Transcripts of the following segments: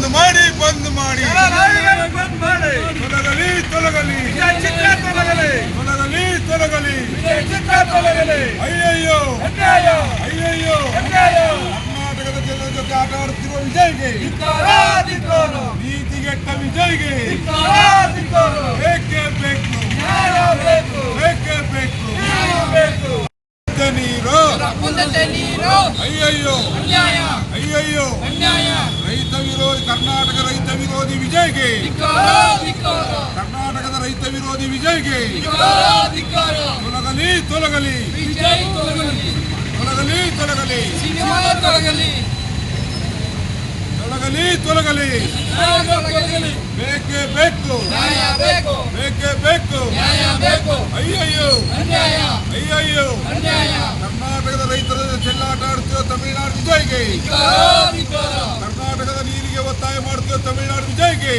ಬಂದ್ ಮಾಡಿ ತೊಲಗಲಿ ತೊಲಗಲಿ ತೊಲಗಲಿ ತೊಲಗಲಿ ಅಯ್ಯಯ್ಯೋ ಅಯ್ಯಯ್ಯೋ ಕರ್ನಾಟಕದ ಜನರ ಜೊತೆ ಆಟ ಆಡುತ್ತಿರುವ ವಿಜಯ್ಗೆ ನೀತಿಗೆಟ್ಟ ವಿಜಯ್ಗೆ ಬೇಕೇ ಬೇಕು ಬೇಕೇ ಬೇಕು ನೀರು ಅಯ್ಯಯ್ಯೋ ಅಯ್ಯಯ್ಯೋ ರೈತ ವಿರೋಧಿ ಕರ್ನಾಟಕ ರೈತ ವಿರೋಧಿ ವಿಜಯ್ಗೆ ಕರ್ನಾಟಕದ ರೈತ ವಿರೋಧಿ ವಿಜಯ್ಗೆ ತೊಲಗಲಿ ತೊಲಗಲಿ ತೊಲಗಲಿ ತೊಲಗಲಿ ತೊಲಗಲಿ ತೊಲಗಲಿ ಬೇಕೇ ಬೇಕು ಬೇಕೇ ಬೇಕು ಅಯ್ಯಯ್ಯೋ ಅಯ್ಯಯ್ಯೋ ಕರ್ನಾಟಕದ ರೈತರ ಚೆಲ್ಲಾಟ ಆಡುತ್ತಿರುವ ತಮಿಳುನಾಡು ವಿಜಯ್ಗೆ ಕರ್ನಾಟಕದ ನೀರಿಗೆ ಒತ್ತಾಯ ಮಾಡುತ್ತಿರುವ ತಮಿಳುನಾಡು ವಿಜಯ್ಗೆ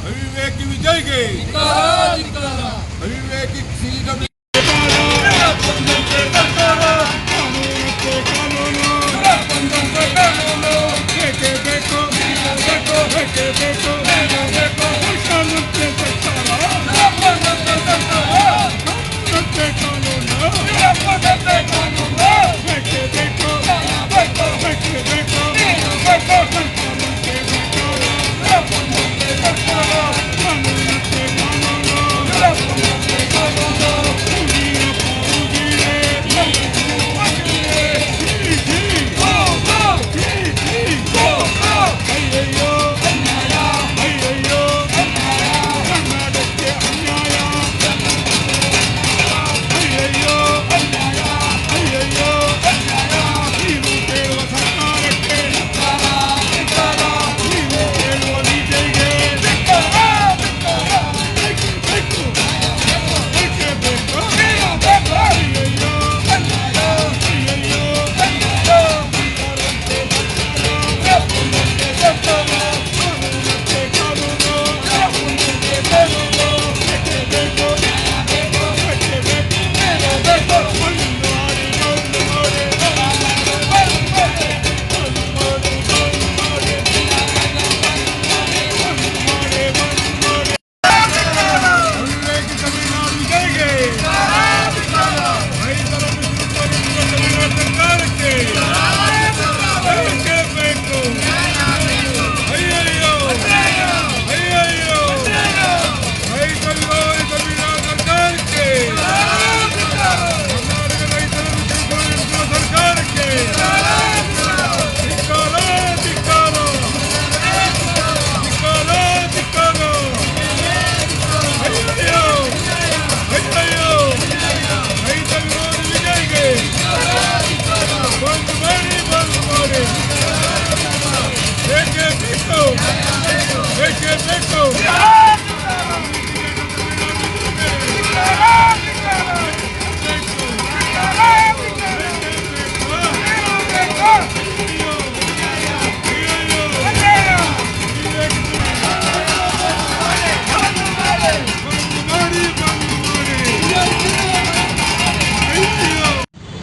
ಅವಿವೇಕಿ ವಿಜಯ್ಗೆ ಅವಿವೇಕಿ ಸಿಡಬ್ಲ್ಯೂ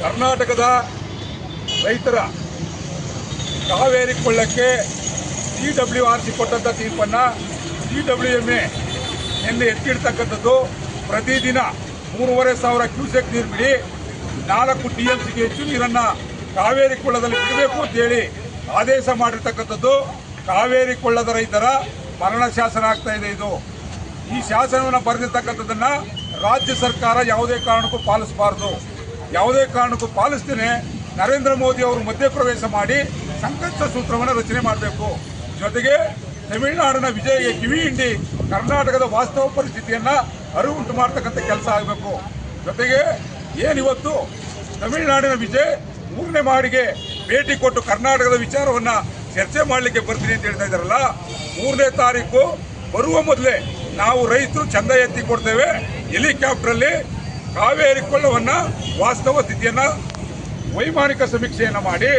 ಕರ್ನಾಟಕದ ರೈತರ ಕಾವೇರಿ ಕೊಳ್ಳಕ್ಕೆ CWRC ಕೊಟ್ಟಂಥ ತೀರ್ಪನ್ನು CWMA ಎಂದು ಎತ್ತಿಡ್ತಕ್ಕಂಥದ್ದು ಪ್ರತಿದಿನ 3,500 ಕ್ಯೂಸೆಕ್ ನೀರು ಬಿಡಿ 4 TMCಗೆ ಹೆಚ್ಚು ನೀರನ್ನು ಕಾವೇರಿ ಕೊಳ್ಳದಲ್ಲಿ ಬಿಡಬೇಕು ಅಂತೇಳಿ ಆದೇಶ ಮಾಡಿರ್ತಕ್ಕಂಥದ್ದು ಕಾವೇರಿ ಕೊಳ್ಳದ ರೈತರ ಮರಣ ಶಾಸನ ಆಗ್ತಾ ಇದೆ. ಇದು ಈ ಶಾಸನವನ್ನು ಬರೆದಿರ್ತಕ್ಕಂಥದ್ದನ್ನು ರಾಜ್ಯ ಸರ್ಕಾರ ಯಾವುದೇ ಕಾರಣಕ್ಕೂ ಪಾಲಿಸಬಾರದು. ಯಾವುದೇ ಕಾರಣಕ್ಕೂ ಪಾಲಿಸ್ತೇನೆ ನರೇಂದ್ರ ಮೋದಿ ಅವರು ಮಧ್ಯಪ್ರವೇಶ ಮಾಡಿ ಸಂಕಷ್ಟ ಸೂತ್ರವನ್ನು ರಚನೆ ಮಾಡಬೇಕು. ಜೊತೆಗೆ ತಮಿಳುನಾಡಿನ ವಿಜಯ್ಗೆ ಕಿವಿ ಹಿಂಡಿ ಕರ್ನಾಟಕದ ವಾಸ್ತವ ಪರಿಸ್ಥಿತಿಯನ್ನು ಅರಿವುಂಟು ಮಾಡ್ತಕ್ಕಂಥ ಕೆಲಸ ಆಗಬೇಕು. ಜೊತೆಗೆ ಏನಿವತ್ತು ತಮಿಳುನಾಡಿನ ವಿಜಯ್ 3ನೇ ಮಾಡಿಗೆ ಭೇಟಿ ಕೊಟ್ಟು ಕರ್ನಾಟಕದ ವಿಚಾರವನ್ನು ಚರ್ಚೆ ಮಾಡಲಿಕ್ಕೆ ಬರ್ತೀನಿ ಅಂತ ಹೇಳ್ತಾ ಇದ್ದಾರಲ್ಲ, 3ನೇ ತಾರೀಕು ಬರುವ ಮೊದಲೇ ನಾವು ರೈತರು ಚಂದ ಎತ್ತಿ ಕೊಡ್ತೇವೆ. ಹೆಲಿಕಾಪ್ಟರಲ್ಲಿ ಕಾವೇರಿ ಕೊಳ್ಳವನ್ನು ವಾಸ್ತವ ಸ್ಥಿತಿಯನ್ನು ವೈಮಾನಿಕ ಸಮೀಕ್ಷೆಯನ್ನು ಮಾಡಿ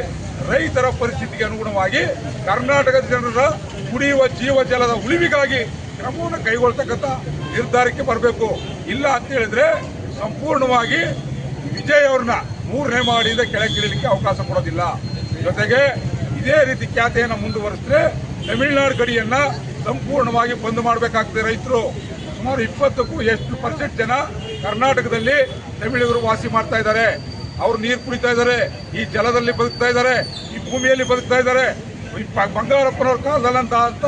ರೈತರ ಪರಿಸ್ಥಿತಿಗೆ ಅನುಗುಣವಾಗಿ ಕರ್ನಾಟಕದ ಜನರ ಕುಡಿಯುವ ಜೀವ ಜಲದ ಉಳಿವಿಗಾಗಿ ಕ್ರಮವನ್ನು ಕೈಗೊಳ್ತಕ್ಕಂಥ ನಿರ್ಧಾರಕ್ಕೆ ಬರಬೇಕು. ಇಲ್ಲ ಅಂತ ಹೇಳಿದ್ರೆ ಸಂಪೂರ್ಣವಾಗಿ ವಿಜಯ್ ಅವ್ರನ್ನ 3ನೇ ಮಾಡಿಯಿಂದ ಕೆಳಗಿಳಿಯಲಿಕ್ಕೆ ಅವಕಾಶ ಕೊಡೋದಿಲ್ಲ. ಜೊತೆಗೆ ಇದೇ ರೀತಿ ಖ್ಯಾತೆಯನ್ನು ಮುಂದುವರಿಸಿದ್ರೆ ತಮಿಳುನಾಡು ಗಡಿಯನ್ನ ಸಂಪೂರ್ಣವಾಗಿ ಬಂದ್ ಮಾಡಬೇಕಾಗ್ತದೆ. ರೈತರು ಸುಮಾರು 20ಕ್ಕೂ ಎಷ್ಟು % ಜನ ಕರ್ನಾಟಕದಲ್ಲಿ ತಮಿಳಿಗರು ವಾಸಿ ಮಾಡ್ತಾ ಇದ್ದಾರೆ. ಅವ್ರು ನೀರು ಕುಡಿತಾ ಇದ್ದಾರೆ, ಈ ಜಲದಲ್ಲಿ ಬದುಕ್ತಾ ಇದ್ದಾರೆ, ಈ ಭೂಮಿಯಲ್ಲಿ ಬದುಕ್ತಾ ಇದ್ದಾರೆ. ಬಂಗಾರಪ್ಪನವ್ರ ಕಾಲದಲ್ಲಂತ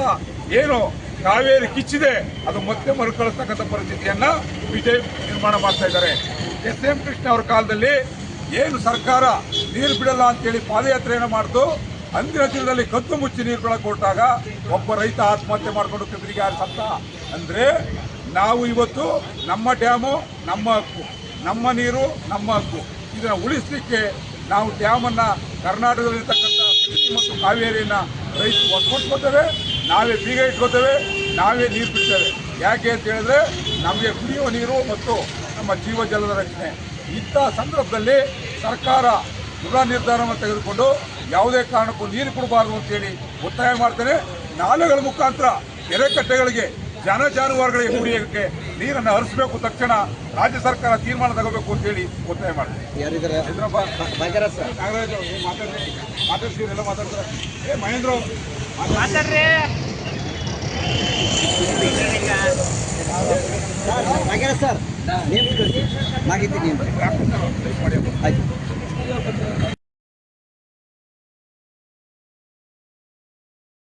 ಏನು ಕಾವೇರಿ ಕಿಚ್ಚಿದೆ ಅದು ಮತ್ತೆ ಮರುಕಳಿಸ್ತಕ್ಕಂಥ ಪರಿಸ್ಥಿತಿಯನ್ನ ಬಿಜೆಪಿ ನಿರ್ಮಾಣ ಮಾಡ್ತಾ ಇದ್ದಾರೆ. ಎಸ್.ಎಂ. ಕೃಷ್ಣ ಅವರ ಕಾಲದಲ್ಲಿ ಏನು ಸರ್ಕಾರ ನೀರು ಬಿಡಲ್ಲ ಅಂತೇಳಿ ಪಾದಯಾತ್ರೆಯನ್ನು ಮಾಡಿತು. ಅಂದಿನ ದಿನದಲ್ಲಿ ಕದ್ದು ಮುಚ್ಚಿ ನೀರು ಕೊಟ್ಟಾಗ ಒಬ್ಬ ರೈತ ಆತ್ಮಹತ್ಯೆ ಮಾಡಿಕೊಂಡು ಕಬ್ಬಿಗೆ ಸತ್ತ. ಅಂದರೆ ನಾವು ಇವತ್ತು ನಮ್ಮ ಡ್ಯಾಮು ನಮ್ಮ ಹಕ್ಕು, ನಮ್ಮ ನೀರು ನಮ್ಮ ಹಕ್ಕು, ಇದನ್ನು ಉಳಿಸಲಿಕ್ಕೆ ನಾವು ಡ್ಯಾಮನ್ನು ಕರ್ನಾಟಕದಲ್ಲಿರ್ತಕ್ಕಂಥ ಕೃಷ್ಣ ಮತ್ತು ಕಾವೇರಿಯನ್ನು ರೈತರು ಒತ್ಕೊಳ್ತೇವೆ, ನಾವೇ ಬೀಗ ಇಟ್ಕೋತೇವೆ, ನಾವೇ ನೀರು ಬಿಡ್ತೇವೆ. ಯಾಕೆ ಅಂತ ಹೇಳಿದ್ರೆ ನಮಗೆ ಕುಡಿಯುವ ನೀರು ಮತ್ತು ನಮ್ಮ ಜೀವಜಲದ ರಕ್ಷಣೆ. ಇಂಥ ಸಂದರ್ಭದಲ್ಲಿ ಸರ್ಕಾರ ದೃಢ ನಿರ್ಧಾರವನ್ನು ತೆಗೆದುಕೊಂಡು ಯಾವುದೇ ಕಾರಣಕ್ಕೂ ನೀರು ಕೊಡಬಾರ್ದು ಅಂತೇಳಿ ಒತ್ತಾಯ ಮಾಡ್ತೇನೆ. ನಾಲೆಗಳ ಮುಖಾಂತರ ಕೆರೆಕಟ್ಟೆಗಳಿಗೆ ಜಾನುವಾರುಗಳಿಗೆ ಕುಡಿಯೋಕ್ಕೆ ನೀರನ್ನು ಹರಿಸಬೇಕು. ತಕ್ಷಣ ರಾಜ್ಯ ಸರ್ಕಾರ ತೀರ್ಮಾನ ತಗೋಬೇಕು ಅಂತೇಳಿ ಒತ್ತಾಯ ಮಾಡ್ತೇನೆ. ಮಾತಾಡ್ತೀವಿ ಮಾತಾಡ್ತಾರೆ. ಮಹೇಂದ್ರ ಸರ್ ಮಾಹಿತಿ